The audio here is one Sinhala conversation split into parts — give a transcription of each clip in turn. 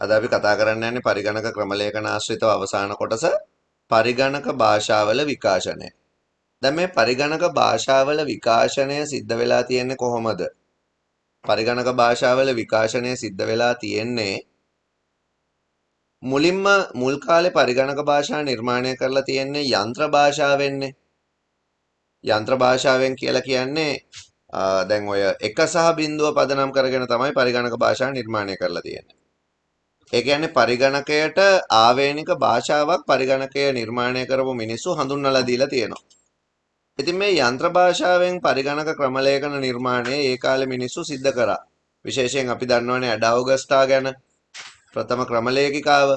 අද අපි කතා කරන්න යන්නේ පරිගණක ක්‍රමලේඛන ආශ්‍රිතව අවසාන කොටස පරිගණක භාෂාවල විකාශනය. දැන් මේ පරිගණක භාෂාවල විකාශනය සිද්ධ වෙලා තියෙන්නේ කොහොමද? පරිගණක භාෂාවල විකාශනය සිද්ධ වෙලා තියෙන්නේ මුලින්ම මුල් කාලේ පරිගණක භාෂා නිර්මාණය කරලා තියෙන්නේ යන්ත්‍ර භාෂාවෙන්නේ. යන්ත්‍ර භාෂාවෙන් කියලා කියන්නේ දැන් ඔය 1 සහ 0 පදනම් කරගෙන තමයි පරිගණක භාෂා නිර්මාණය කරලා තියෙන්නේ. ඒ කියන්නේ පරිගණකයට ආවේනික භාෂාවක් පරිගණකය නිර්මාණය කරපු මිනිස්සු හඳුන්වලා දීලා තියෙනවා. ඉතින් මේ යන්ත්‍ර භාෂාවෙන් පරිගණක ක්‍රමලේඛන නිර්මාණය ඒ කාලේ මිනිස්සු සිද්ධ කරා. විශේෂයෙන් අපි දන්නවනේ ඇඩා ඔගස්ටා ගැන ප්‍රථම ක්‍රමලේඛිකාව.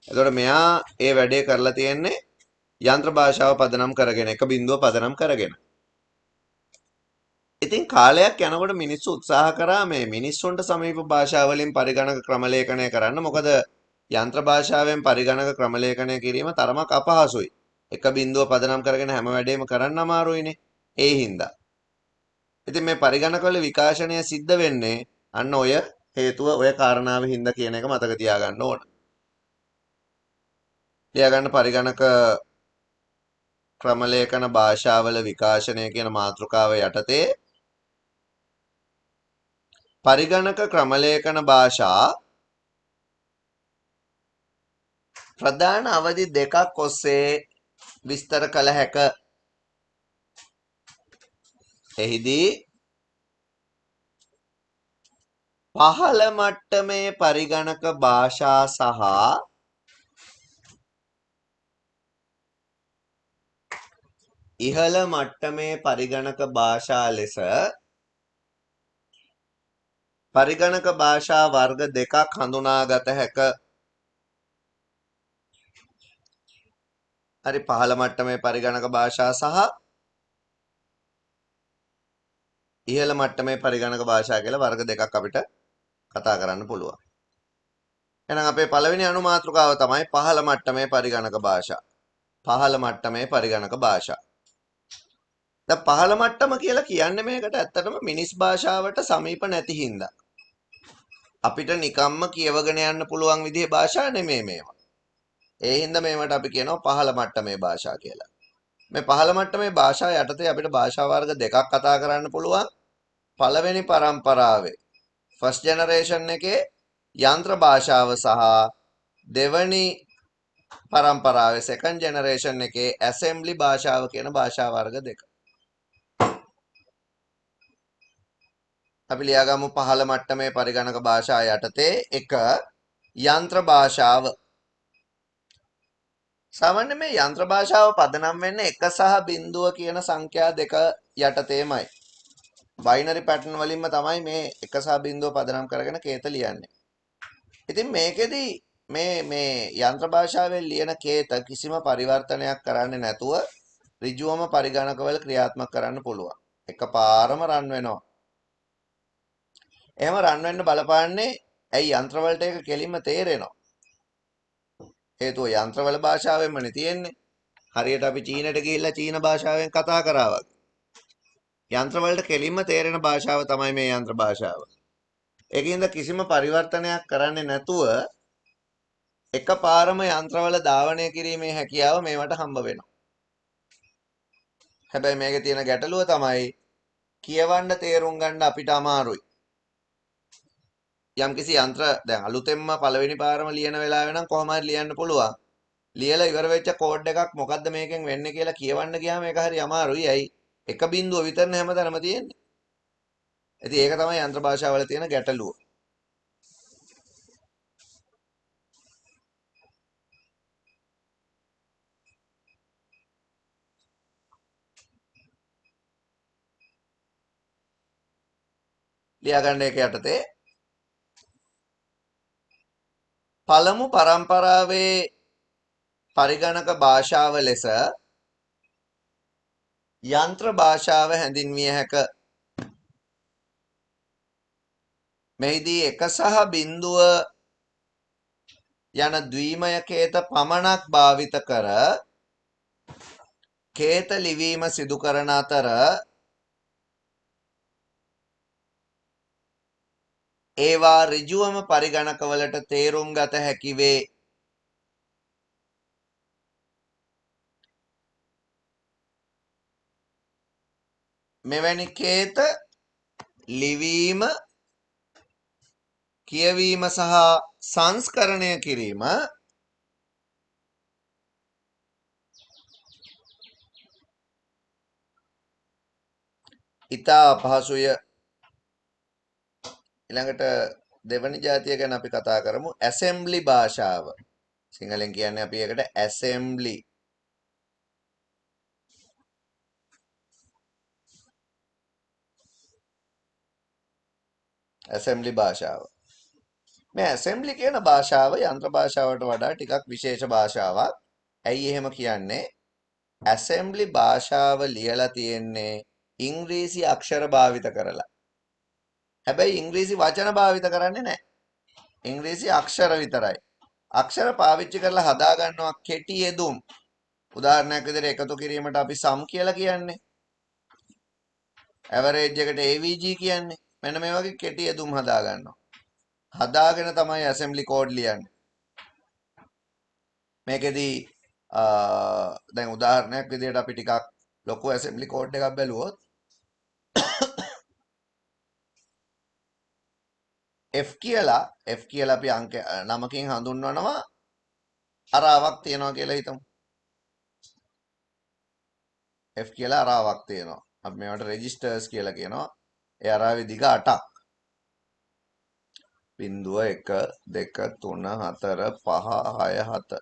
එතකොට මෙයා ඒ වැඩේ කරලා තියෙන්නේ යන්ත්‍ර භාෂාව පදනම් කරගෙන එක බිඳුව පදනම් කරගෙන. ඉතින් කාලයක් යනකොට මිනිස්සු උත්සාහ කරා මේ මිනිස්සුන්ට සමීප භාෂාවලින් පරිගණක ක්‍රමලේඛනය කරන්න. මොකද යන්ත්‍ර භාෂාවෙන් පරිගණක ක්‍රමලේඛනය කිරීම තරමක් අපහසුයි. එක බිඳුව පදනම් කරගෙන හැම වැඩේම කරන්න අමාරුයිනේ. ඒ හින්දා. ඉතින් මේ පරිගණකවල විකාශනය සිද්ධ වෙන්නේ අන්න ඔය හේතුව ඔය කාරණාව හින්දා කියන එක මතක තියාගන්න ඕන. ලියාගන්න පරිගණක ක්‍රමලේඛන භාෂාවල විකාශනය කියන මාතෘකාව යටතේ පරිගණක ක්‍රමලේඛන භාෂා ප්‍රධාන අවධි දෙකක් ඔස්සේ විස්තර කළ හැක. එහිදී පහළ මට්ටමේ පරිගණක භාෂා සහ ඉහළ මට්ටමේ පරිගණක භාෂා ලෙස පරිගණක භාෂා වර්ග දෙකක් හඳුනාගත හැක. හරි, පහළ මට්ටමේ පරිගණක භාෂා සහ ඉහළ මට්ටමේ පරිගණක භාෂා කියලා වර්ග දෙකක් අපිට කතා කරන්න පුළුවන්. එහෙනම් අපේ පළවෙනි අනුමාතෘකාව තමයි පහළ මට්ටමේ පරිගණක භාෂා. පහළ මට්ටමේ පරිගණක භාෂා. දැන් පහළ මට්ටම කියලා කියන්නේ මේකට ඇත්තටම මිනිස් භාෂාවට සමීප නැති හින්දා. අපිට නිකම්ම කියවගෙන යන්න පුළුවන් විදිහේ භාෂා නෙමෙයි මේවා. ඒ හින්දා මේවට අපි කියනවා පහළ මට්ටමේ භාෂා කියලා. මේ පහළ මට්ටමේ භාෂා යටතේ අපිට භාෂා වර්ග දෙකක් කතා කරන්න පුළුවන්. පළවෙනි පරම්පරාවේ ෆස්ට් ජෙනරේෂන් එකේ යන්ත්‍ර භාෂාව සහ දෙවනි පරම්පරාවේ සෙකන්ඩ් ජෙනරේෂන් එකේ ඇසෙම්බලි භාෂාව කියන භාෂා වර්ග දෙක. අපි ලියාගමු පහළ මට්ටමේ පරිගණක භාෂා යටතේ එක යන්ත්‍ර භාෂාව. සාමාන්‍ය මේ යන්ත්‍ර භාෂාව පදනම් වෙන්නේ 1 සහ 0 කියන සංඛ්‍යා දෙක යටතේමයි. බයිනරි පැටර්න් වලින්ම තමයි මේ 1 සහ 0 පදනම් කරගෙන කේත ලියන්නේ. ඉතින් මේකෙදි මේ යන්ත්‍ර භාෂාවෙන් ලියන කේත කිසිම පරිවර්තනයක් කරන්නේ නැතුව ඍජුවම පරිගණකවල ක්‍රියාත්මක කරන්න පුළුවන්. එකපාරම රන් වෙනවා. එහෙම රන් වෙන්න බලපාන්නේ ඇයි යන්ත්‍ර වලට ඒක කෙලින්ම තේරෙනවා. හේතුව යන්ත්‍රවල භාෂාවෙන්මනේ තියෙන්නේ. හරියට අපි චීනට ගිහිල්ලා චීන භාෂාවෙන් කතා කරා වගේ. යන්ත්‍ර වලට කෙලින්ම තේරෙන භාෂාව තමයි මේ යන්ත්‍ර භාෂාව. ඒකින්ද කිසිම පරිවර්තනයක් කරන්නේ නැතුව එකපාරම යන්ත්‍රවල ධාවනය කිරීමේ හැකියාව මේවට හම්බ වෙනවා. හැබැයි මේකේ තියෙන ගැටලුව තමයි කියවන්න තේරුම් ගන්න අපිට අමාරුයි. යම්කිසි යන්ත්‍ර දැන් අලුතෙන්ම පළවෙනි පාරම ලියන වෙලාවෙ නම් කොහොම හරි ලියන්න පුළුවන්. ලියලා ඉවර වෙච්ච කෝඩ් එකක් මොකද්ද මේකෙන් වෙන්නේ කියලා කියවන්න ගියාම ඒක හරි අමාරුයි. ඇයි? එක බිඳුව විතරනේ හැමතැනම තියෙන්නේ. ඉතින් ඒක තමයි යන්ත්‍ර භාෂාවල තියෙන ගැටලුව. ලියාගන්න එක යටතේ පළමු පරම්පරාවේ පරිගණක භාෂාව ලෙස යන්ත්‍ර භාෂාව හැඳින්විය හැක. මෙහිදී 1 සහ 0 යන ද්විමය කේත පමණක් භාවිත කර කේත ලිවීම සිදු කරන අතර ඒවා ඍජුවම පරිගණකවලට තේරුම් ගත හැකි වේ. මෙවැනි කේත ලිවීම, කියවීම සහ සංස්කරණය කිරීම ඉතා අපහසුය. ඊළඟට දෙවනි ජාතිය ගැන අපි කතා කරමු. ඇසෙම්බලි භාෂාව. සිංහලෙන් කියන්නේ අපි ඒකට ඇසෙම්බලි. ඇසෙම්බලි භාෂාව. මේ ඇසෙම්බලි කියන භාෂාව යන්ත්‍ර භාෂාවට වඩා ටිකක් විශේෂ භාෂාවක්. ඇයි එහෙම කියන්නේ? ඇසෙම්බලි භාෂාව ලියලා තියෙන්නේ ඉංග්‍රීසි අක්ෂර භාවිත කරලා. හැබැයි ඉංග්‍රීසි වචන භාවිත කරන්නේ නැහැ. ඉංග්‍රීසි අක්ෂර විතරයි. අක්ෂර පාවිච්චි කරලා හදා ගන්නවා කෙටි යෙදුම්. උදාහරණයක් විදිහට එකතු කිරීමට අපි sum කියලා කියන්නේ. ඇවරේජ් එකට AVG කියන්නේ. මෙන්න මේ වගේ කෙටි යෙදුම් හදා ගන්නවා. හදාගෙන තමයි ඇසෙම්බලි කෝඩ් ලියන්නේ. මේකෙදි දැන් උදාහරණයක් විදිහට අපි ටිකක් ලොකු ඇසෙම්බලි කෝඩ් එකක් බැලුවොත් F කියලා අපි අංක 9කින් හඳුන්වනවා අරාවක් තියනවා කියලා හිතමු. F කියලා අරාවක් තියෙනවා. අපි මේවට රෙජිස්ටර්ස් කියලා කියනවා. ඒ අරාවේ දිග 8ක්. 0 1 2 3 4 5 6 7.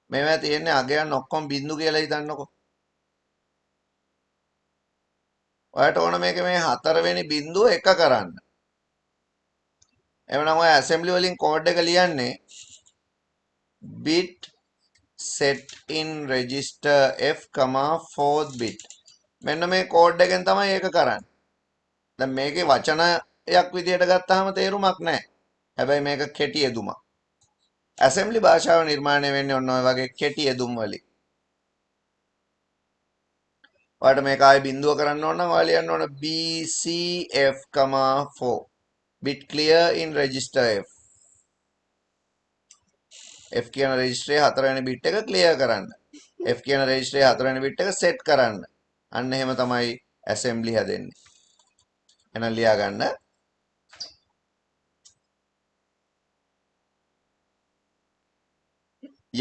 මේවා තියෙන්නේ අගයන් ඔක්කොම බිංදු කියලා හිතන්නකෝ. ඔයාලට ඕන මේක මේ 4 වෙනි බිංදුව එක කරන්න. එවනම් ඔය ඇසෙම්බලි වලින් කෝඩ් එක ලියන්නේ bit set in register f, 4th bit. මෙන්න මේ කෝඩ් එකෙන් තමයි ඒක කරන්නේ. දැන් මේකේ වචනයක් විදියට ගත්තාම තේරුමක් නැහැ. හැබැයි මේක කෙටි යෙදුමක්. ඇසෙම්බලි භාෂාව නිර්මාණය වෙන්නේ ඔන්න ඔය වගේ කෙටි යෙදුම් වලින්. ඔයාලට මේක ආයේ බිංදුව කරන්න ඕන නම් ඔයාලා ලියන්න ඕන BCF, 4 bit clear in register F. F කියන රෙජිස්ටරේ 4 වෙනි බිට් එක ක්ලියර් කරන්න. F කියන රෙජිස්ටරේ 4 වෙනි බිට් එක සෙට් කරන්න. අන්න එහෙම තමයි ඇසෙම්බලි හැදෙන්නේ. එහෙනම් ලියා ගන්න.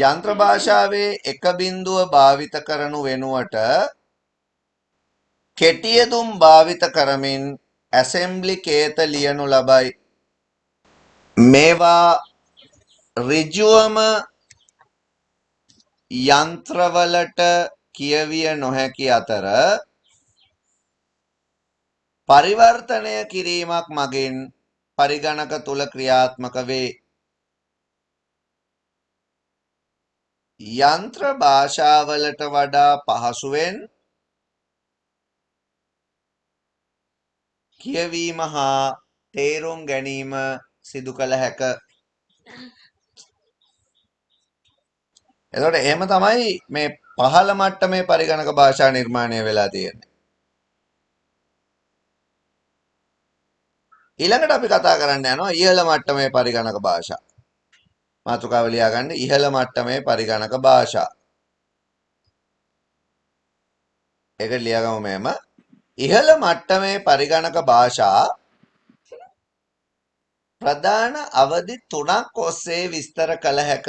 යන්ත්‍ර භාෂාවේ එක බිංදුව භාවිත කරනු වෙනුවට කෙටි යෙදුම් භාවිත කරමින් ඇසෙම්බලි කේත ලියනු ලබයි. මේවා ඍජුවම යන්ත්‍රවලට කියවිය නොහැකි අතර පරිවර්තනය කිරීමක් මගින් පරිගණක තුල ක්‍රියාත්මක වේ. යන්ත්‍ර භාෂාවලට වඩා පහසුවෙන් කියවීම හා තේරුම් ගැනීම සිදු කළ හැක. එතකොට එහෙම තමයි මේ පහළ මට්ටමේ පරිගණක භාෂා නිර්මාණය වෙලා තියෙන්නේ. ඊළඟට අපි කතා කරන්න යනවා ඉහළ මට්ටමේ පරිගණක භාෂා. මාතෘකාව ලියා ගන්න ඉහළ මට්ටමේ පරිගණක භාෂා. ඒක ලියාගමු මෙහෙම. ඉහළ මට්ටමේ පරිගණක භාෂා ප්‍රධාන අවධි 3ක් ඔස්සේ විස්තර කළ හැක.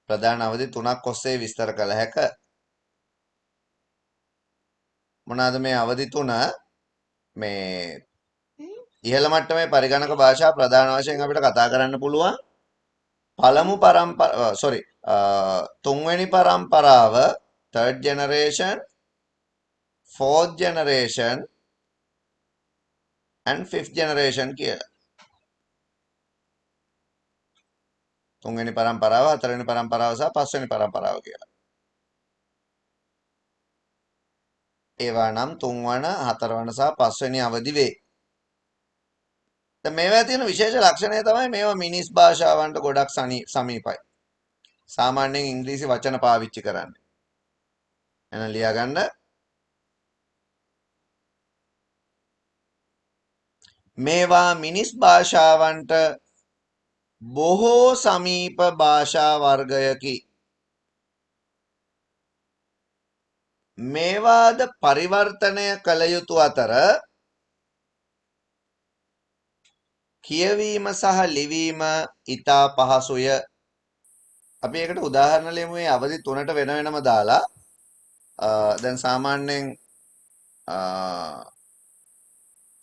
ප්‍රධාන අවධි 3ක් ඔස්සේ විස්තර කළ හැක. මොනවාද මේ අවධි 3? මේ ඉහළ මට්ටමේ පරිගණක භාෂා ප්‍රධාන වශයෙන් අපිට කතා කරන්න පුළුවන් තුන්වෙනි පරම්පරාව third generation, fourth generation and fifth generation කියලා. තුන්වෙනි පරම්පරාව, හතරවෙනි පරම්පරාව සහ පස්වෙනි පරම්පරාව කියලා. ඒවා නම් 3 වන, 4 වන සහ 5 වෙනි අවදි වේ. දැන් මේවා තියෙන විශේෂ ලක්ෂණය තමයි මේවා මිනිස් භාෂාවන්ට ගොඩක් සමීපයි. සාමාන්‍යයෙන් ඉංග්‍රීසි වචන පාවිච්චි කරන්නේ. එහෙනම් ලියා ගන්න. මේවා මිනිස් භාෂාවන්ට බොහෝ සමීප භාෂා වර්ගයකි. මේවාද පරිවර්තනය කළ යුතු අතර කියවීම සහ ලිවීම ඉතා පහසුය. අපි ඒකට උදාහරණ ලියමු. මේ අවධි 3ට වෙන වෙනම දාලා දැන් සාමාන්‍යයෙන්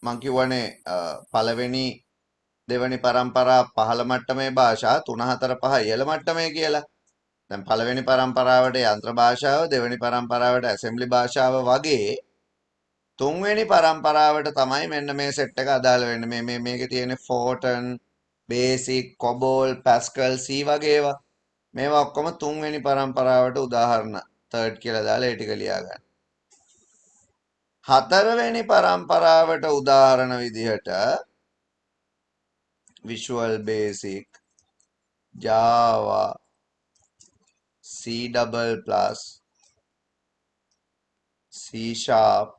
මං කියවනේ පළවෙනි දෙවෙනි පරම්පරා පහළ මට්ටමේ භාෂා 3 4 5 ඉහළ මට්ටමේ කියලා. දැන් පළවෙනි පරම්පරාවට යන්ත්‍ර භාෂාව, දෙවෙනි පරම්පරාවට ඇසෙම්බලි භාෂාව වගේ තුන්වෙනි පරම්පරාවට තමයි මෙන්න මේ සෙට් එක අදාළ වෙන්නේ. මේකේ තියෙන ෆෝටන්, බේසික්, කොබෝල්, පැස්කල්, C වගේ ඒවා. මේවා ඔක්කොම තුන්වෙනි පරම්පරාවට උදාහරණ. තර්ඩ් කියලා දාලා ඒ ටික ලියා ගන්න. හතරවෙනි පරම්පරාවට උදාහරණ විදිහට Visual Basic, Java, C++, C Sharp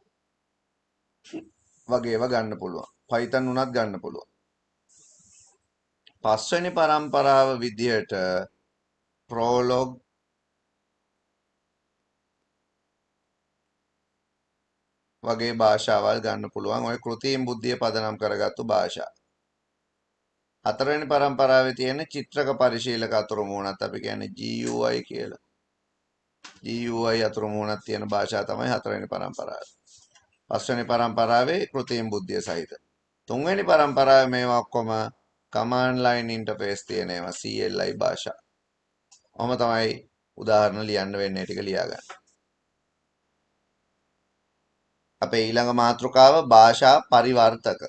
වගේ ඒවා ගන්න පුළුවන්. Python උනත් ගන්න පුළුවන්. පස්වෙනි පරම්පරාව විදිහට Prolog, වගේ භාෂාවල් ගන්න පුළුවන්. ඔය කෘත්‍රිම බුද්ධිය පදනම් කරගත්තු භාෂා. හතරවෙනි පරම්පරාවේ තියෙන චිත්‍රක පරිශීලක අතුරු මුහුණත් අපි කියන්නේ GUI කියලා. GUI අතුරු මුහුණක් තියෙන භාෂා තමයි හතරවෙනි පරම්පරාව. පස්වෙනි පරම්පරාවේ කෘත්‍රිම බුද්ධිය සහිත. තුන්වෙනි පරම්පරාවේ මේවා ඔක්කොම command line interface තියෙන ඒවා CLI භාෂා. ඔහොම තමයි උදාහරණ ලියන්න වෙන්නේ ටික ලියා ගන්න. අපේ ඊළඟ මාතෘකාව භාෂා පරිවර්තක.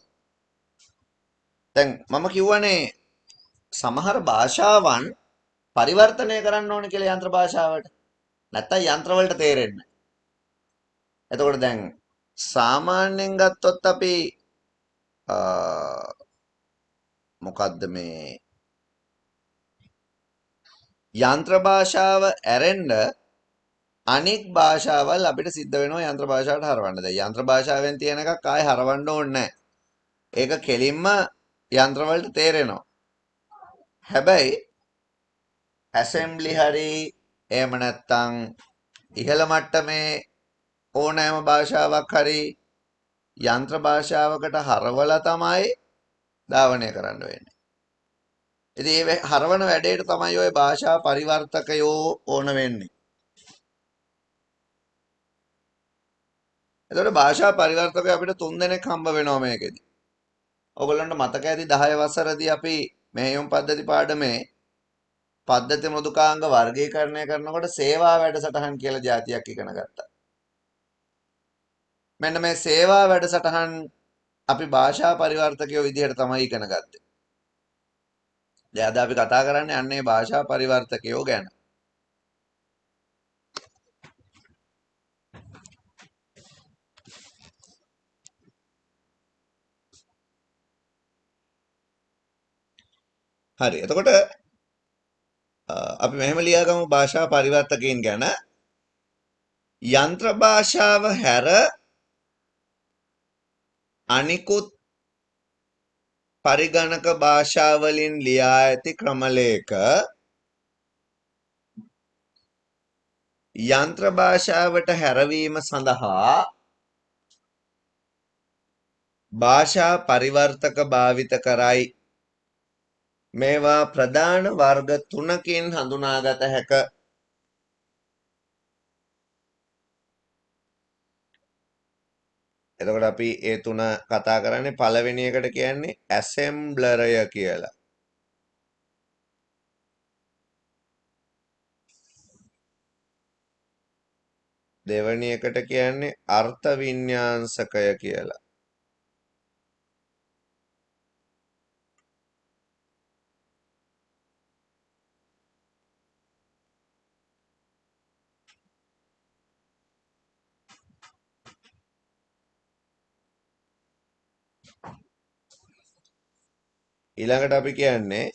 දැන් මම කියවනේ සමහර භාෂාවන් පරිවර්තනය කරන්න ඕන කියලා යන්ත්‍ර භාෂාවට. නැත්තම් යන්ත්‍ර වලට තේරෙන්නේ නැහැ. එතකොට දැන් සාමාන්‍යයෙන් ගත්තොත් අපි මොකද්ද මේ යන්ත්‍ර භාෂාව ඇරෙන්න අනෙක් භාෂාවල් අපිට සිද්ධ වෙනවා යන්ත්‍ර භාෂාවට හරවන්න. දැන් යන්ත්‍ර භාෂාවෙන් තියෙන එකක් ආයෙ හරවන්න ඕනේ නැහැ. ඒක කෙලින්ම යන්ත්‍ර වලට තේරෙනවා. හැබැයි ඇසෙම්බලි හරි එහෙම නැත්නම් ඉහළ මට්ටමේ ඕනෑම භාෂාවක් හරි යන්ත්‍ර භාෂාවකට හරවලා තමයි ධාවනය කරන්න වෙන්නේ. ඉතින් මේ හරවන වැඩේට තමයි ওই භාෂා පරිවර්තකයෝ ඕන වෙන්නේ. එතකොට භාෂා පරිවර්තකයෝ අපිට 3 දෙනෙක් හම්බ වෙනවා මේකෙදි. ඔයගොල්ලන්ට මතක ඇති 10 වසරදී අපි මෙහෙයුම් පද්ධති පාඩමේ පද්ධති මෘදුකාංග වර්ගීකරණය කරනකොට සේවා වැඩසටහන් කියලා જાතියක් ඉගෙන ගත්තා. මෙන්න මේ සේවා වැඩසටහන් අපි භාෂා පරිවර්තකයෝ විදිහට තමයි ඉගෙන ගත්තේ. දැන් අද අපි කතා කරන්නේ අන්නේ භාෂා පරිවර්තකයෝ ගැන. හරි. එතකොට අපි මෙහෙම ලියාගමු භාෂා පරිවර්තකයන් ගැන. යන්ත්‍ර භාෂාව හැර අනිකුත් පරිගණක භාෂාවලින් ලියා ඇති ක්‍රමලේඛ යන්ත්‍ර භාෂාවට හැරවීම සඳහා භාෂා පරිවර්තක භාවිත කරයි. මේවා ප්‍රධාන වර්ග 3කින් හඳුනාගත හැක. එතකොට අපි ඒ තුන කතා කරන්නේ පළවෙනි එකට කියන්නේ ඇසෙම්බ්ලරය කියලා. දෙවෙනි එකට කියන්නේ අර්ථ වින්‍යාසකය කියලා. ඊළඟට අපි කියන්නේ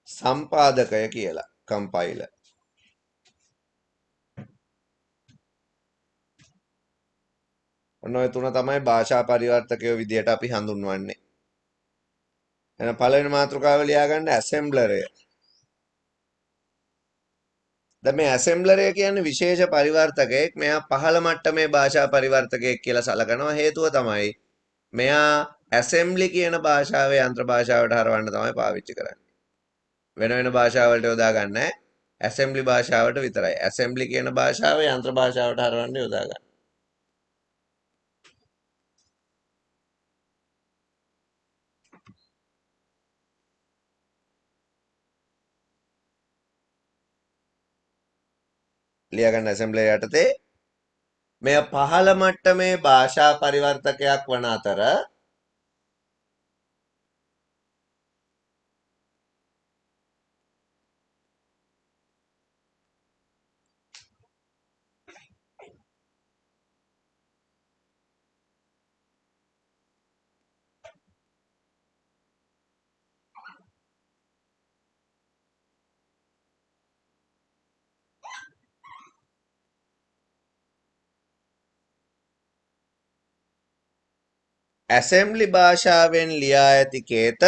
සම්පාදකය කියලා. කම්පයිලර්. ඔන්න ඔය තුන තමයි භාෂා පරිවර්තකයෝ විදියට අපි හඳුන්වන්නේ. එහෙනම් පළවෙනි මාතෘකාව ලියාගන්න ඇසෙම්බලරය. දැන් මේ ඇසෙම්බලරය කියන්නේ විශේෂ පරිවර්තකයෙක්. මෙයා පහළ මට්ටමේ භාෂා පරිවර්තකයෙක් කියලා සලකනවා. හේතුව තමයි මෙයා ඇසෙම්බලි කියන භාෂාවේ යන්ත්‍ර භාෂාවට හරවන්න තමයි පාවිච්චි කරන්නේ. වෙන වෙන භාෂාවලට යොදා ගන්නෑ. ඇසෙම්බලි භාෂාවට විතරයි. ඇසෙම්බලි කියන භාෂාව යන්ත්‍ර භාෂාවට හරවන්න යොදා ගන්න. ලියා ගන්න ඇසෙම්බලි යටතේ මෙය පහළ මට්ටමේ භාෂා පරිවර්තකයක් වන අතර ඇසෙම්බලි භාෂාවෙන් ලියා ඇති කේත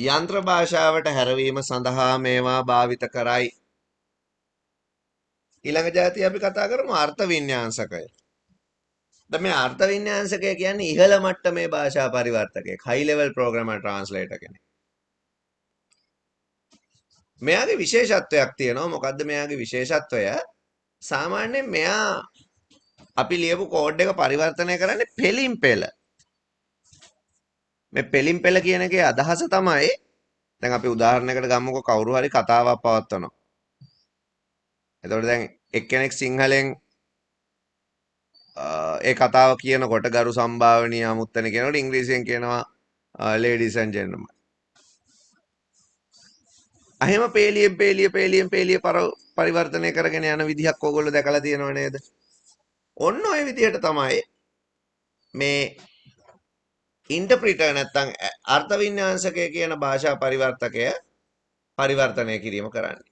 යන්ත්‍ර භාෂාවට හැරවීම සඳහා මේවා භාවිත කරයි. ඊළඟ જાතිය අපි කතා කරමු අර්ථ වින්‍යාසකය. දැන් මේ අර්ථ වින්‍යාසකය කියන්නේ ඉහළ මට්ටමේ භාෂා පරිවර්තකයෙක්. high level programmer translator කෙනෙක්. මෙයාගේ විශේෂත්වයක් තියෙනවා. මොකද්ද මෙයාගේ විශේෂත්වය? සාමාන්‍යයෙන් මෙයා අපි ලියපු කෝඩ් එක පරිවර්තනය කරන්නේ පෙලින් පෙළ. මේ පෙලින් පෙළ කියන එකේ අදහස තමයි දැන් අපි උදාහරණයකට ගමුකෝ කවුරු හරි කතාවක් පවත්වනවා. එතකොට දැන් එක්කෙනෙක් සිංහලෙන් ඒ කතාව කියනකොට ගරු සම්භාවනීය අමුත්තන කියනකොට ඉංග්‍රීසියෙන් කියනවා ladies and gentlemen. අහෙම පේලියෙන් පරිවර්තනය කරගෙන යන විදිහක් ඕගොල්ලෝ දැකලා තියෙනව නේද? ඔන්න ඔය විදිහට තමයි මේ ඉන්ටර්ප්‍රිටර් නැත්නම් අර්ථ වින්‍යාසකය කියන භාෂා පරිවර්තකය පරිවර්තනය කිරීම කරන්නේ.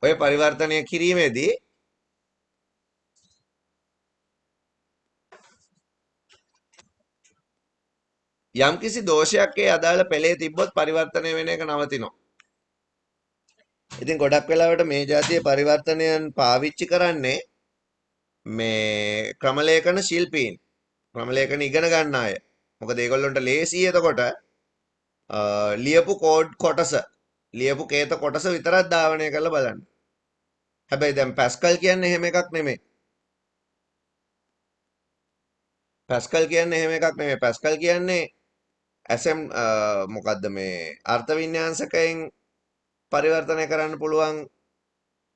ඔය පරිවර්තනය කිරීමේදී යම්කිසි දෝෂයක් ඒ අදාළ පෙළේ තිබ්බොත් පරිවර්තනය වෙන එක නවතිනවා. ඉතින් ගොඩක් වෙලාවට මේ જાතිය පරිවර්තනයන් පාවිච්චි කරන්නේ මේ ක්‍රමලේඛන ශිල්පීන්. ක්‍රමලේඛන ඉගෙන ගන්න අය. මොකද ඒගොල්ලන්ට ලේසි එතකොට ලියපු කෝඩ් කොටස ලියපු කේත කොටස විතරක් ධාවනය කරලා බලන්න. හැබැයි දැන් පැස්කල් කියන්නේ එහෙම එකක් නෙමෙයි. පැස්කල් කියන්නේ එහෙම එකක් නෙමෙයි. පැස්කල් කියන්නේ ඇසෙම් මොකද්ද මේ අර්ථ වින්‍යාසකයෙන් පරිවර්තනය කරන්න පුළුවන්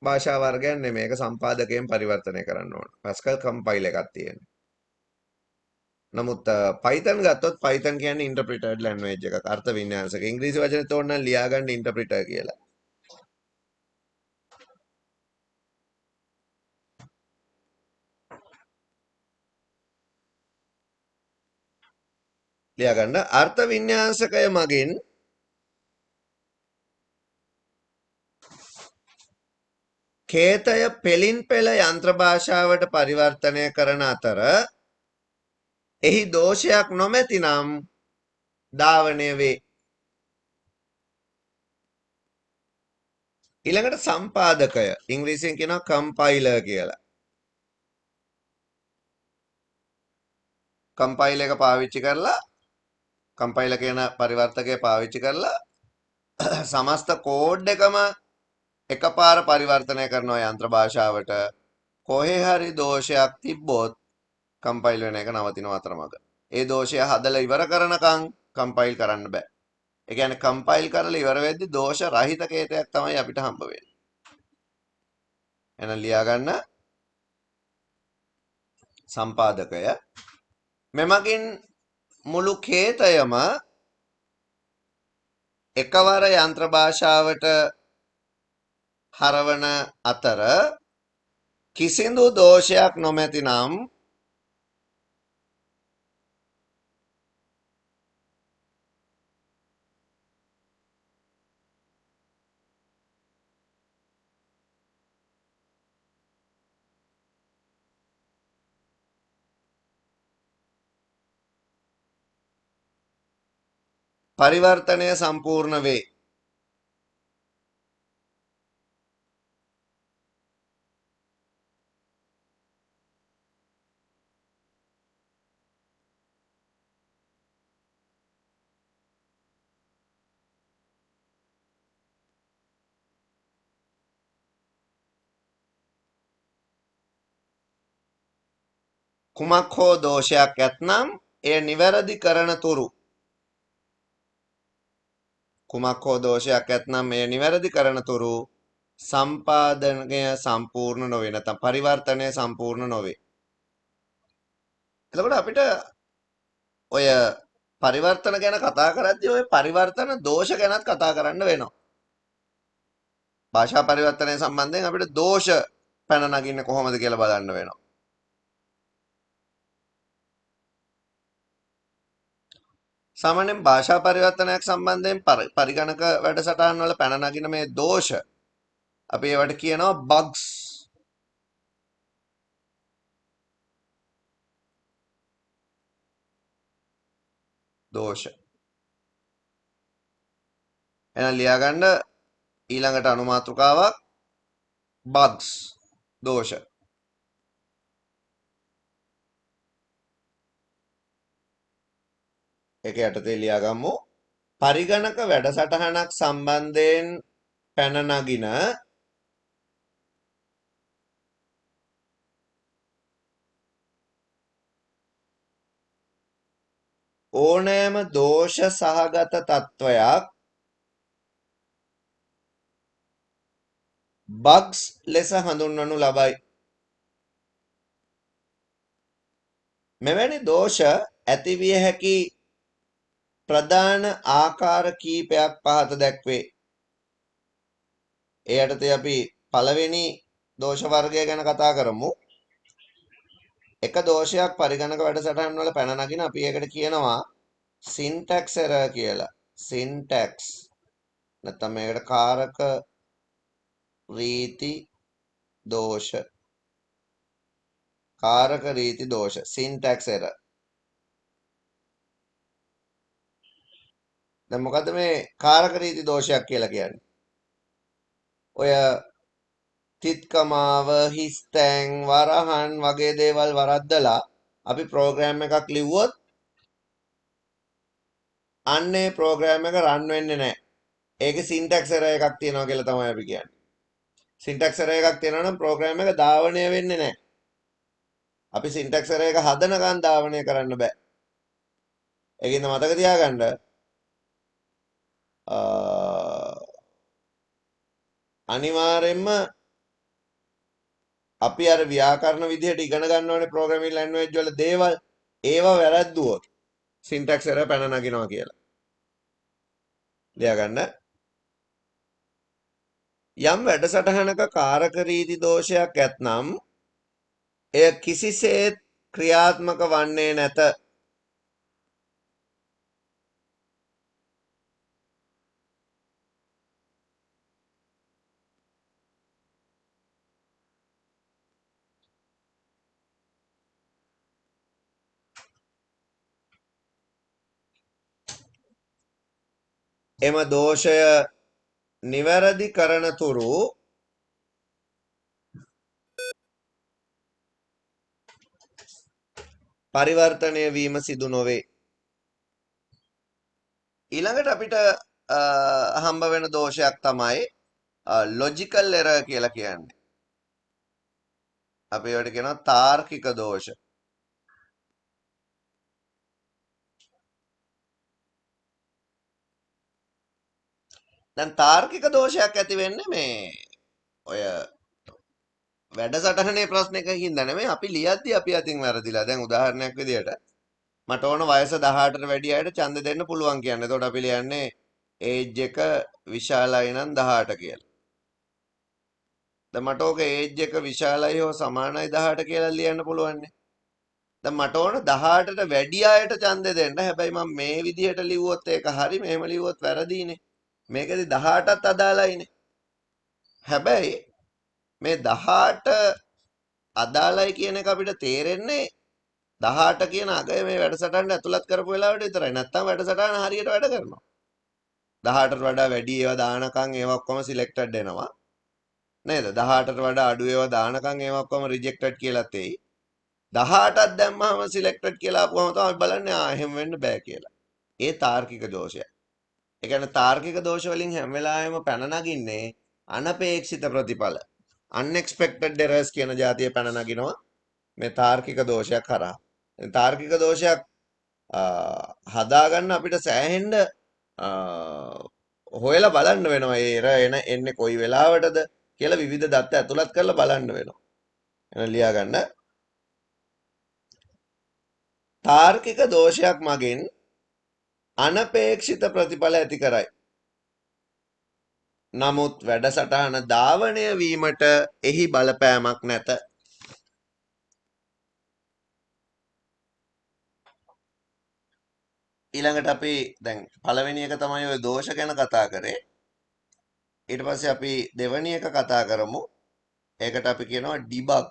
භාෂා වර්ගයක් නෙමෙයි. ඒක සම්පාදකයෙන් පරිවර්තනය කරන්න ඕන. පැස්කල් කම්පයිල් එකක් තියෙනවා. නමුත් Python ගත්තොත් Python කියන්නේ interpreted language එකක්. අර්ථ වින්‍යාසක. ඉංග්‍රීසි වචනේ තෝරන්න ලියාගන්න interpreter කියලා. ලියාගන්න අර්ථ වින්‍යාසකය මගින් කේතය පෙලින් පෙළ යන්ත්‍ර භාෂාවට පරිවර්තනය කරන අතර එහි දෝෂයක් නොමැතිනම් ධාවනය වේ. ඊළඟට සම්පාදකය ඉංග්‍රීසියෙන් කියනවා කම්පයිලර් කියලා. කම්පයිල් එක පාවිච්චි කරලා කම්පයිලර් කියන පරිවර්තකය පාවිච්චි කරලා සමස්ත කෝඩ් එකම එකපාර පරිවර්තනය කරනවා යන්ත්‍ර භාෂාවට. කොහේ හරි දෝෂයක් තිබ්බොත් කම්පයිල් වෙන එක නවතිනවා අතරමඟ. ඒ දෝෂය හදලා ඉවර කරනකම් කම්පයිල් කරන්න බෑ. ඒ කියන්නේ කම්පයිල් කරලා ඉවර වෙද්දි දෝෂ රහිත කේතයක් තමයි අපිට හම්බ වෙන්නේ. එහෙනම් ලියා ගන්න සම්පාදකය මෙමගින් මුළු කේතයම එකවර යන්ත්‍ර භාෂාවට හරවන අතර කිසිදු දෝෂයක් නොමැතිනම් පරිවර්තනය සම්පූර්ණ වේ. කුමක් හෝ දෝෂයක් ඇතනම් එය නිවැරදි කරන තුරු කුමක් හෝ දෝෂයක් ඇතනම් එය නිවැරදි කරන තුරු සම්පාදනය සම්පූර්ණ නොවේ. නැත්නම් පරිවර්තනය සම්පූර්ණ නොවේ. එතකොට අපිට ඔය පරිවර්තන ගැන කතා කරද්දී ඔය පරිවර්තන දෝෂ ගැනත් කතා කරන්න වෙනවා. භාෂා පරිවර්තනය සම්බන්ධයෙන් අපිට දෝෂ පැන නගින්නේ කොහොමද කියලා බලන්න වෙනවා. සාමාන්‍යයෙන් භාෂා පරිවර්තනයක් සම්බන්ධයෙන් පරිගණක වැඩසටහන් වල පැන නගින මේ දෝෂ අපි ඒවට කියනවා bugs. දෝෂ. එහෙනම් ලියා ගන්න ඊළඟට අනුමාත්‍රකාවක් bugs දෝෂ. ඒක යටතේ ලියා ගමු. පරිගණක වැඩසටහනක් සම්බන්ධයෙන් පැන නගින ඕනෑම දෝෂ සහගත තත්වයක් bugs ලෙස හඳුන්වනු ලබයි. මෙවැනි දෝෂ ඇතිවිය හැකි ප්‍රධාන ආකාර කීපයක් පහත දැක්වේ. ඒ යටතේ අපි පළවෙනි දෝෂ වර්ගය ගැන කතා කරමු. එක දෝෂයක් පරිගණක වැඩසටහන් වල පැන නගින අපි ඒකට කියනවා syntax error කියලා. syntax නැත්නම් මේකට කාරක රීති දෝෂ. කාරක රීති දෝෂ syntax error. දැන් මොකද්ද මේ කාරක රීති දෝෂයක් කියලා කියන්නේ? ඔය තිත්කමාව හිස්තැන් වරහන් වගේ දේවල් වරද්දලා අපි ප්‍රෝග්‍රෑම් එකක් ලිව්වොත් අන්නේ ප්‍රෝග්‍රෑම් එක රන් වෙන්නේ නැහැ. ඒකේ සින්ටැක්ස් එරර් එකක් තියෙනවා කියලා තමයි අපි කියන්නේ. සින්ටැක්ස් එරර් එකක් තියෙනවා නම් ප්‍රෝග්‍රෑම් එක ධාවනය වෙන්නේ නැහැ. අපි සින්ටැක්ස් එරර් එක හදනකන් ධාවනය කරන්න බෑ. ඒකින්ද මතක තියාගන්න අනිවාර්යෙන්ම අපි අර ව්‍යාකරණ විදිහට ඉගෙන ගන්න ඕනේ ප්‍රෝග්‍රෑමින් ලැන්ග්වේජ් වල දේවල් ඒවා වැරද්දුවොත් සින්ටැක්ස් එරර් පැන නගිනවා කියලා. ලියා ගන්න. යම් වැඩසටහනක කාරක රීති දෝෂයක් ඇතනම් එය කිසිසේත් ක්‍රියාත්මක වන්නේ නැත. එම දෝෂය නිවැරදි කරන තුරු පරිවර්තනය වීම සිදු නොවේ. ඊළඟට අපිට හම්බ වෙන දෝෂයක් තමයි ලොජිකල් එරර් කියලා කියන්නේ. අපි ඒවට කියනවා තාර්කික දෝෂ. දැන් තාර්කික දෝෂයක් ඇති වෙන්නේ මේ ඔය වැඩසටහනේ ප්‍රශ්නයකින් නෙමෙයි අපි ලියද්දි අපි අතින් වැරදිලා. දැන් උදාහරණයක් විදියට මට ඕන වයස 18ට වැඩි අයට ඡන්ද දෙන්න පුළුවන් කියන්නේ. එතකොට අපි ලියන්නේ ඒජ් එක විශාලයි නම් 18 කියලා. දැන් මට ඕක ඒජ් එක විශාලයි හෝ සමානයි 18 කියලා ලියන්න පුළුවන් නේ. දැන් මට ඕන 18ට වැඩි අයට ඡන්ද දෙන්න. හැබැයි මම මේ විදිහට ලිව්වොත් ඒක හරි, මෙහෙම ලිව්වොත් වැරදිනේ. මේකෙදි 18ත් අදාළයිනේ. හැබැයි මේ 18 අදාළයි කියන එක අපිට තේරෙන්නේ 18 කියන අගය මේ වැඩසටහනට ඇතුළත් කරපු වෙලාවට විතරයි. නැත්තම් වැඩසටහන හරියට වැඩ කරනවා. 18ට වඩා වැඩි ඒවා දානකම් ඒවා ඔක්කොම සිලෙක්ටඩ් එනවා. නේද? 18ට වඩා අඩු ඒවා දානකම් ඒවා ඔක්කොම රිජෙක්ටඩ් කියලා තේයි. 18ක් දැම්මම සිලෙක්ටඩ් කියලා ආපුවම තමයි බලන්නේ එහෙම වෙන්න බෑ කියලා. ඒ තාර්කික දෝෂය. ඒ කියන්නේ තාර්කික දෝෂ වලින් හැම වෙලාවෙම පැන නගින්නේ අනපේක්ෂිත ප්‍රතිඵල. unexpected errors කියන જાතිය පැන නගිනවා මේ තාර්කික දෝෂයක් කරා. තාර්කික දෝෂයක් හදාගන්න අපිට සෑහෙන්න හොයලා බලන්න වෙනවා. ඒ එර එන්නේ කොයි වෙලාවටද කියලා විවිධ දත්ත ඇතුළත් කරලා බලන්න වෙනවා. එහෙනම් ලියා ගන්න. තාර්කික දෝෂයක් මගින් අනපේක්ෂිත ප්‍රතිඵල ඇති කරයි. නමුත් වැඩසටහන ධාවනය වීමට එහි බලපෑමක් නැත. ඊළඟට අපි දැන් පළවෙනි එක තමයි ওই දෝෂ ගැන කතා කරේ. ඊට පස්සේ අපි දෙවෙනි එක කතා කරමු. ඒකට අපි කියනවා ඩිබග්.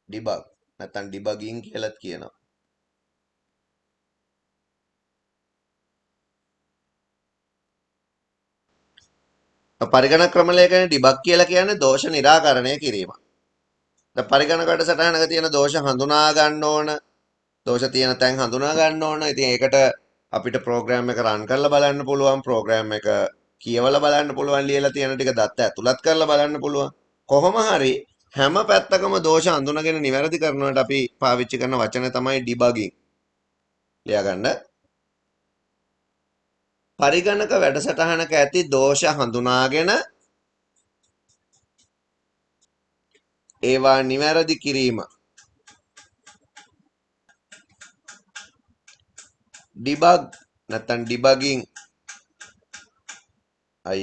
ඩිබග් නැත්නම් ඩිබගින් කියලාත් කියනවා. පරිගණක ක්‍රමලේඛනයේ ඩිබග් කියලා කියන්නේ දෝෂ निराකරණය කිරීම. දැන් පරිගණක වැඩසටහනක තියෙන දෝෂ හඳුනා ගන්න ඕන. දෝෂ තියෙන තැන් හඳුනා ගන්න ඕන. ඉතින් ඒකට අපිට ප්‍රෝග්‍රෑම් එක රන් කරලා බලන්න පුළුවන්. ප්‍රෝග්‍රෑම් එක කියවලා බලන්න පුළුවන්. ලියලා තියෙන ටික දත්ත ඇතුළත් කරලා බලන්න පුළුවන්. කොහොම හරි හැම පැත්තකම දෝෂ අඳුනගෙන නිවැරදි කරනවට අපි පාවිච්චි කරන වචනේ තමයි ඩිබගින්. ලියා ගන්න. පරිගණක වැඩසටහනක ඇති දෝෂ හඳුනාගෙන ඒවා නිවැරදි කිරීම. ඩිබග් නැත්නම් ඩිබගින්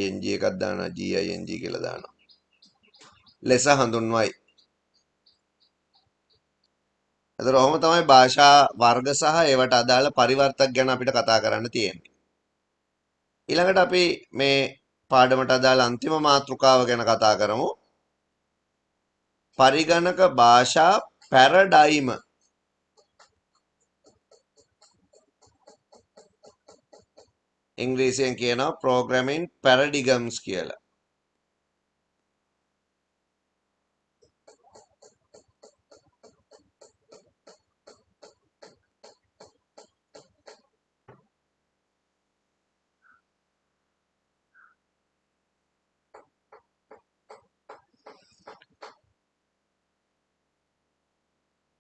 ing එකක් දානවා ging කියලා දානවා. ලෙස හඳුන්වයි. එතකොට ඔහොම තමයි භාෂා වර්ග සහ ඒවට අදාළ පරිවර්තක ගැන අපිට කතා කරන්න තියෙන්නේ. ඊළඟට අපි මේ පාඩමට අදාළ අන්තිම මාතෘකාව ගැන කතා කරමු. පරිගණක භාෂා පැරඩයිම. ඉංග්‍රීසියෙන් කියනවා programming paradigms කියලා.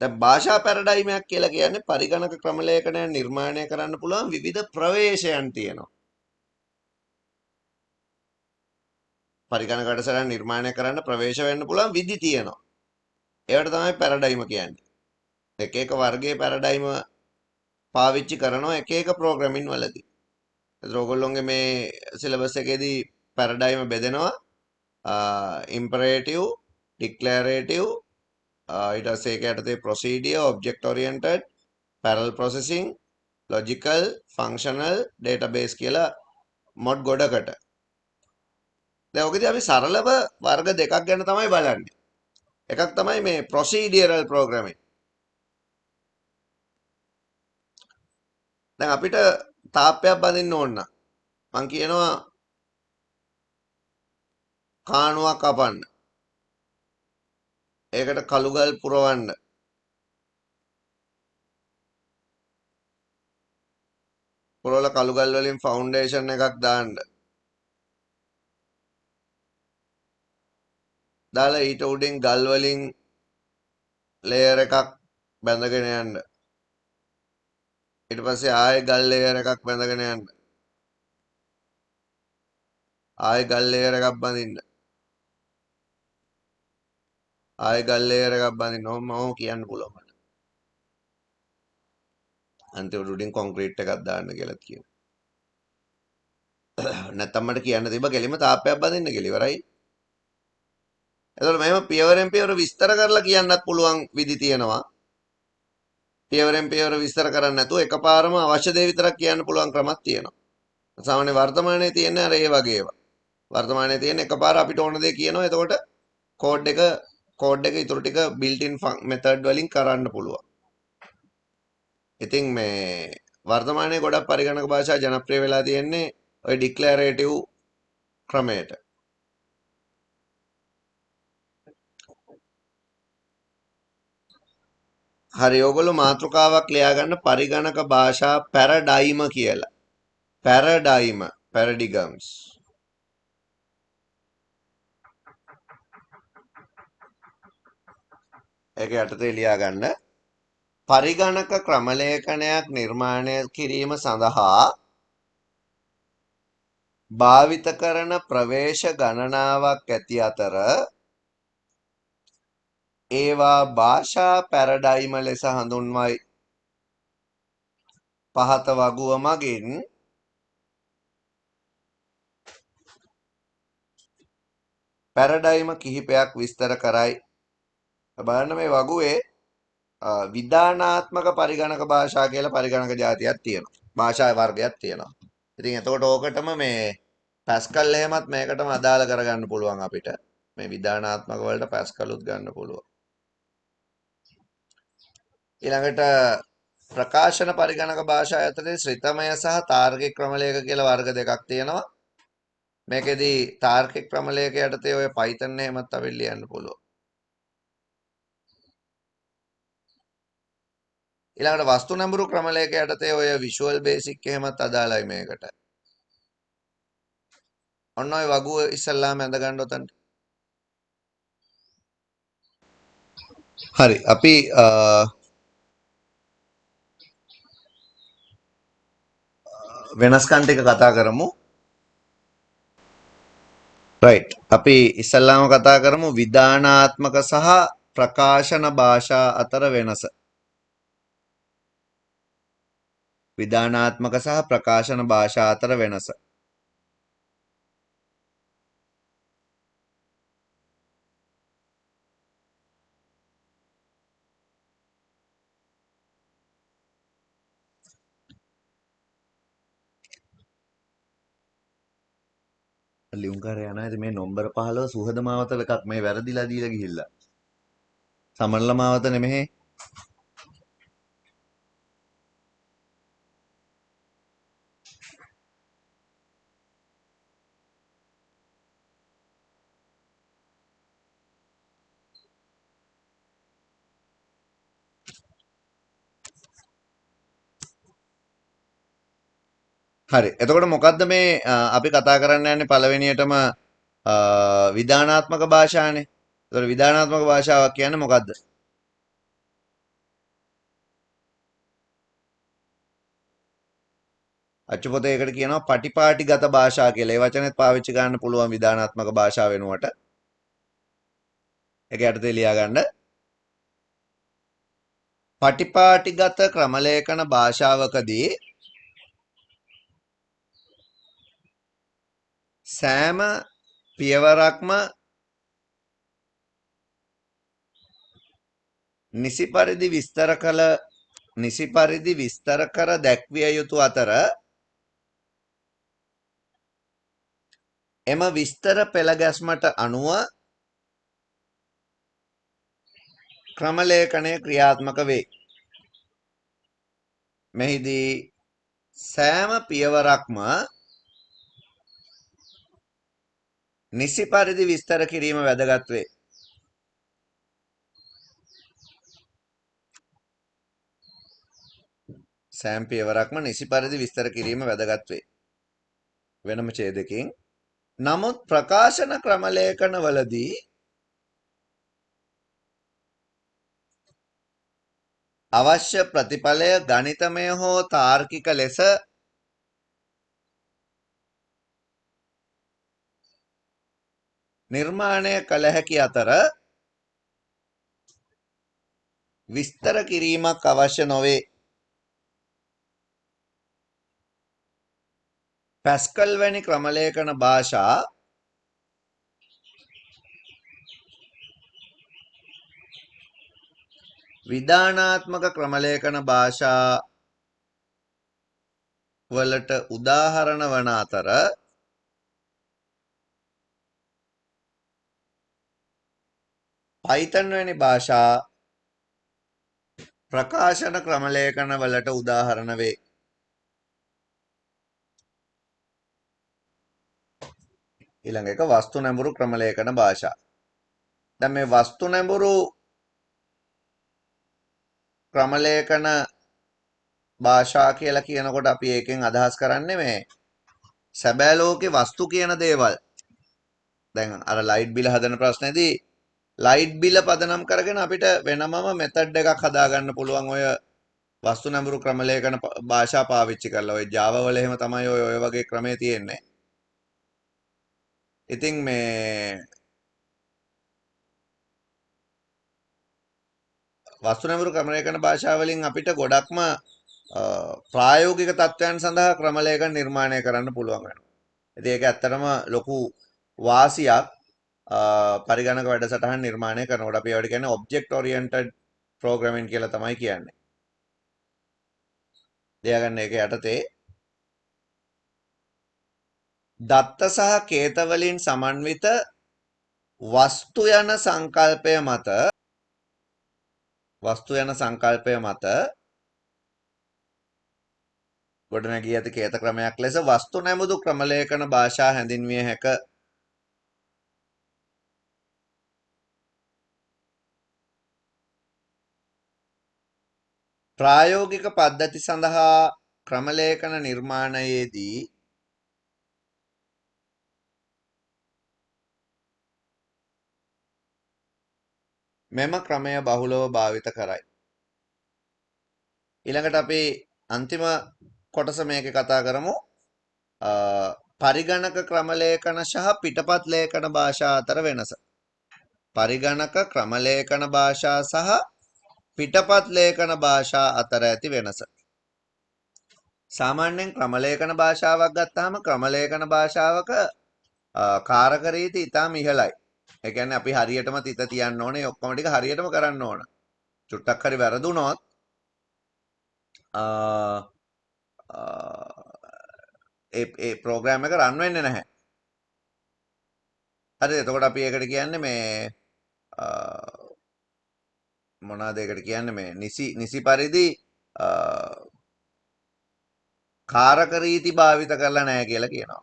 දැන් භාෂා පැරඩයිමක් කියලා කියන්නේ පරිගණක ක්‍රමලේඛනය නිර්මාණය කරන්න පුළුවන් විවිධ ප්‍රවේශයන් තියෙනවා. පරිගණක වැඩසටහන නිර්මාණය කරන්න ප්‍රවේශ වෙන්න පුළුවන් විදි තියෙනවා. ඒවට තමයි පැරඩයිම කියන්නේ. එක එක වර්ගයේ පැරඩයිම පාවිච්චි කරනවා එක එක ප්‍රෝග්‍රෑමින් වලදී. ඒතර ඔයගොල්ලෝගේ මේ සිලබස් එකේදී පැරඩයිම බෙදෙනවා ඉම්පරේටිව්, ඩික්ලරේටිව්, ඊට පස්සේ ඒක යටතේ procedure, object oriented, parallel processing, logical, functional, database කියලා මොඩ් ගොඩකට. දැන් ඔකදී අපි සරලව වර්ග දෙකක් ගැන තමයි බලන්නේ. එකක් තමයි මේ ප්‍රොසීඩියරල් ප්‍රෝග්‍රෑමින්. දැන් අපිට තාප්පයක් බඳින්න ඕන නම් මං කියනවා කාණුවක් කපන්න. ඒකට කළුගල් පුරවන්න. පුරවලා කළුගල් වලින් ෆවුන්ඩේෂන් එකක් දාන්න. දාලා ඊට උඩින් ගල් වලින් ලේයර් එකක් බැඳගෙන යන්න. ඊට පස්සේ ආයෙ ගල් ලේයර් එකක් බැඳගෙන යන්න. ආයෙ ගල් ලේයර් එකක් බඳින්න. ආයෙ ගල් ලේයර් එකක් බඳින්න. ඔහොම කියන්න පුළුවන් මට. අන්තිමට උඩින් කොන්ක්‍රීට් එකක් දාන්න කියලා කියනවා. නැත්තම් මට කියන්න තිබ්බ කෙලිම තාප්පයක් බඳින්න කියලා ඉවරයි. එතකොට මෙහෙම පියවරෙන් පියවර විස්තර කරලා කියන්නත් පුළුවන් විදි තියෙනවා. පියවරෙන් පියවර විස්තර කරන්නේ නැතුව එකපාරම අවශ්‍ය දේ විතරක් කියන්න පුළුවන් ක්‍රමයක් තියෙනවා. සාමාන්‍ය වර්තමානයේ තියෙන අර ඒ වගේ ඒවා. වර්තමානයේ තියෙන එකපාර අපිට ඕන දේ කියනවා. එතකොට කෝඩ් එක කෝඩ් එක ඉතුරු ටික built in method වලින් කරන්න පුළුවන්. ඉතින් මේ වර්තමානයේ ගොඩක් පරිගණක භාෂා ජනප්‍රිය වෙලා තියෙන්නේ ඔය ඩික්ලරේටිව් ක්‍රමයට. හරි ඔයගොල්ලෝ මාතෘකාවක් ලියාගන්න පරිගණක භාෂා පැරඩයිම කියලා. පැරඩයිම පැරඩිගම්ස්. ඒක යටතේ ලියාගන්න පරිගණක ක්‍රමලේඛනයක් නිර්මාණය කිරීම සඳහා භාවිත කරන ප්‍රවේශ ගණනාවක් ඇති අතර ඒවා භාෂා පැරඩයිම ලෙස හඳුන්වයි. පහත වගුව මගින් පැරඩයිම කිහිපයක් විස්තර කරයි. බලන්න මේ වගුවේ විධානාත්මක පරිගණක භාෂා කියලා පරිගණක જાතියක් තියෙනවා. භාෂා වර්ගයක් තියෙනවා. ඉතින් එතකොට ඕකටම මේ පැස්කල් එහෙමත් මේකටම අදාළ කරගන්න පුළුවන් අපිට. මේ විධානාත්මක වලට පැස්කලුත් ගන්න පුළුවන්. ඊළඟට ප්‍රකාශන පරිගණක භාෂා ඇතුලේ ශ්‍රිතමය සහ තාර්කික ක්‍රමලේඛ කියලා වර්ග දෙකක් තියෙනවා. මේකෙදි තාර්කික ක්‍රමලේඛ යටතේ ඔය Python එහෙමත් අපි ලියන්න පුළුවන්. ඊළඟට වස්තු නැඹුරු ක්‍රමලේඛ යටතේ ඔය Visual Basic එහෙමත් අදාළයි මේකට. ඔන්න ඔය වගුව ඉස්සල්ලාම ඇඳ ගන්න උතන්ට. හරි අපි වෙනස්කම් ටික කතා කරමු. රයිට් අපි ඉස්සල්ලාම කතා කරමු විධානාත්මක සහ ප්‍රකාශන භාෂා අතර වෙනස. විධානාත්මක සහ ප්‍රකාශන භාෂා අතර වෙනස. ලියුම් කරේ යනවා. ඉතින් මේ නම්බර 15 සුහද මාවතල එකක් මේ වැරදිලා දීලා ගිහිල්ලා. සමනල මාවත නෙමෙයි. හරි. එතකොට මොකද්ද මේ අපි කතා කරන්න යන්නේ පළවෙනියටම විධානාත්මක භාෂානේ. එතකොට විධානාත්මක භාෂාවක් කියන්නේ මොකද්ද? අච්චුපොතේ එකට කියනවා පටිපාටිගත භාෂා කියලා. ඒ වචනේත් පාවිච්චි කරන්න පුළුවන් විධානාත්මක භාෂාව වෙනුවට. ඒක යටතේ ලියා ගන්න. පටිපාටිගත ක්‍රමලේඛන භාෂාවකදී සෑම පියවරක්ම නිසි පරිදි විස්තර කර දැක්විය යුතු අතර එම විස්තර පෙළ ගැස්මට අනුව ක්‍රමලේඛනය ක්‍රියාත්මක වේ. මෙහිදී සෑම පියවරක්ම නිසි පරිදි විස්තර කිරීම වැදගත් වේ. සෑම පියවරක්ම නිසි පරිදි විස්තර කිරීම වැදගත් වේ. වෙනම ඡේදකින්. නමුත් ප්‍රකාශන ක්‍රමලේඛන වලදී අවශ්‍ය ප්‍රතිඵලය ගණිතමය හෝ තාර්කික ලෙස නිර්මාණය කළ හැකි අතර විස්තර කිරීමක් අවශ්‍ය නොවේ. පැස්කල් වැනි ක්‍රමලේඛන භාෂා විධානාත්මක ක්‍රමලේඛන භාෂා වලට උදාහරණ වන අතර Python වැනි භාෂා ප්‍රකාශන ක්‍රමලේඛන වලට උදාහරණ වේ. ඊළඟ එක වස්තු නැඹුරු ක්‍රමලේඛන භාෂා. දැන් මේ වස්තු නැඹුරු ක්‍රමලේඛන භාෂා කියලා කියනකොට අපි ඒකෙන් අදහස් කරන්නේ මේ සැබෑ ලෝකේ වස්තු කියන දේවල්. දැන් අර ලයිට් බිල හදන ප්‍රශ්නේදී ලයිට් බිල පදනම් කරගෙන අපිට වෙනමම මෙතඩ් එකක් හදාගන්න පුළුවන් ඔය වස්තු නැඹුරු ක්‍රමලේඛන භාෂා පාවිච්චි කරලා. ඔය Java වල එහෙම තමයි ඔය වගේ ක්‍රමේ තියෙන්නේ. ඉතින් මේ වස්තු නැඹුරු ක්‍රමලේඛන භාෂා වලින් අපිට ගොඩක්ම ප්‍රායෝගික තත්ත්වයන් සඳහා ක්‍රමලේඛන නිර්මාණය කරන්න පුළුවන් වෙනවා. ඉතින් ඒක ඇත්තටම ලොකු වාසියක් පරිගණක වැඩසටහන් නිර්මාණය කරනකොට. අපි ඒවට කියන්නේ ඔබ්ජෙක්ට් ඔරියන්ටඩ් ප්‍රෝග්‍රෑමින් කියලා තමයි කියන්නේ. දෙයාගන්න ඒක යටතේ දත්ත සහ කේත වලින් සමන්විත වස්තු යන සංකල්පය මත ගොඩනැගී ඇති කේත ක්‍රමයක් ලෙස වස්තු නැමුදු ක්‍රමලේඛන භාෂා හැඳින්විය හැක. ප්‍රායෝගික පද්ධති සඳහා ක්‍රමලේඛන නිර්මාණයේදී මෙම ක්‍රමය බහුලව භාවිත කරයි. ඊළඟට අපි අන්තිම කොටස මේකේ කතා කරමු. පරිගණක ක්‍රමලේඛන සහ පිටපත් ලේඛන භාෂා අතර වෙනස. පරිගණක ක්‍රමලේඛන භාෂා සහ පිටපත් ලේඛන භාෂා අතර ඇති වෙනස. සාමාන්‍යයෙන් ක්‍රමලේඛන භාෂාවක් ගත්තාම ක්‍රමලේඛන භාෂාවක කාරක රීති ඉතාම ඉහළයි. ඒ කියන්නේ අපි හරියටම තිත තියන්න ඕනේ, ඔක්කොම ටික හරියටම කරන්න ඕන. චුට්ටක් හරි වැරදුනොත් ඒ ප්‍රෝග්‍රෑම් එක රන් වෙන්නේ නැහැ. හරිද? එතකොට අපි ඒකට කියන්නේ මේ මොනවාද ඒකට කියන්නේ මේ නිසි පරිදි කාරක රීති භාවිත කරලා නැහැ කියලා කියනවා.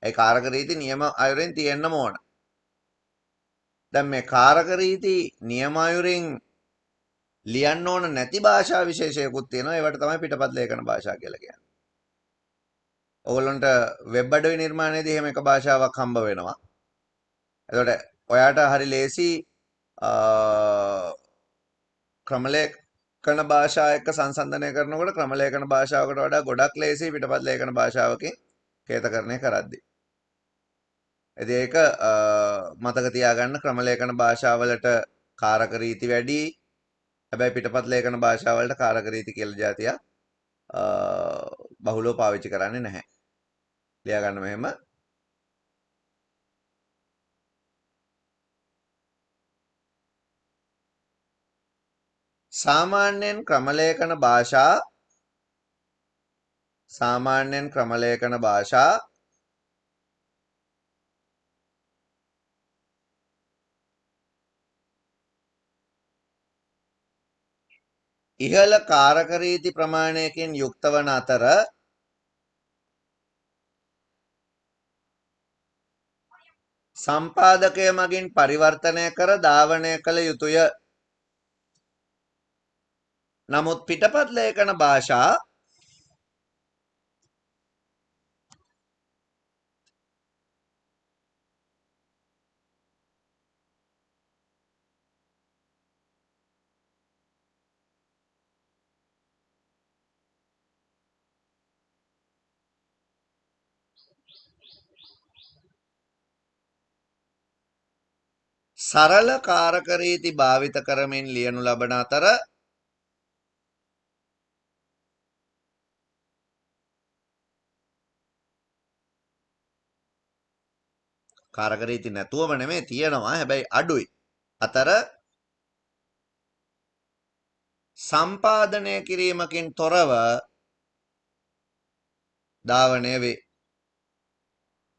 ඒ කාරක රීති නියම අයුරින් තියෙන්නම ඕන. දැන් මේ කාරක රීති නියම අයුරින් ලියන්න ඕන නැති භාෂා විශේෂයකුත් තියෙනවා. ඒවට තමයි පිටපත් ලේඛන භාෂා කියලා කියන්නේ. ඔයගොල්ලන්ට වෙබ් අඩවි නිර්මාණයේදී එහෙම එක භාෂාවක් හම්බ වෙනවා. එතකොට ඔයාට හරි ලේසි ක්‍රමලේඛන භාෂා එක්ක සංසන්දනය කරනකොට ක්‍රමලේඛන භාෂාවකට වඩා ගොඩක් ලේසි පිටපත් ලේඛන භාෂාවකින් කේතකරණය කරද්දී. ඉතින් ඒක මතක තියාගන්න ක්‍රමලේඛන භාෂාවලට කාරක රීති වැඩි. හැබැයි පිටපත් ලේඛන භාෂාවලට කාරක රීති කියලා જાතියක් බහුලව පාවිච්චි කරන්නේ නැහැ. ලියා ගන්න මෙහෙම. සාමාන්‍යයෙන් ක්‍රමලේඛන භාෂා ඉහළ කාරක රීති ප්‍රමාණයකින් යුක්ත වන අතර සම්පාදකය මගින් පරිවර්තනය කර ධාවනය කළ යුතුය. නමුත් පිටපත් ලේඛන භාෂා සරල කාරක රීති භාවිත කරමින් ලියනු ලබන අතර කාරක රීති නැතුවම නෙමෙයි තියෙනවා, හැබැයි අඩුයි. අතර සම්පාදනය කිරීමකින් තොරව ධාවනය වේ.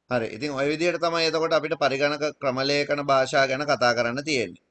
හරි. ඉතින් ওই විදිහට තමයි එතකොට අපිට පරිගණක ක්‍රමලේඛන භාෂා ගැන කතා කරන්න තියෙන්නේ.